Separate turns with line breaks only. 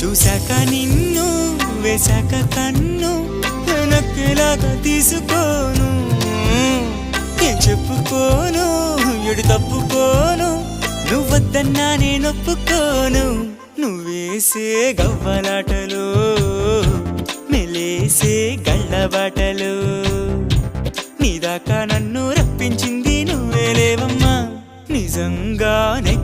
చూశాక నిన్ను వేశాక కన్ను నక్కేలాగా తీసుకోను ఏం చెప్పుకోను ఎడు తప్పుకోను నువ్వద్దన్నా నేనొప్పుకోను నువ్వేసే గవ్వలాటలు మెలేసే గళ్ళబాటలు నీదాకా నన్ను రప్పించింది నువ్వేలేవమ్మా నిజంగానే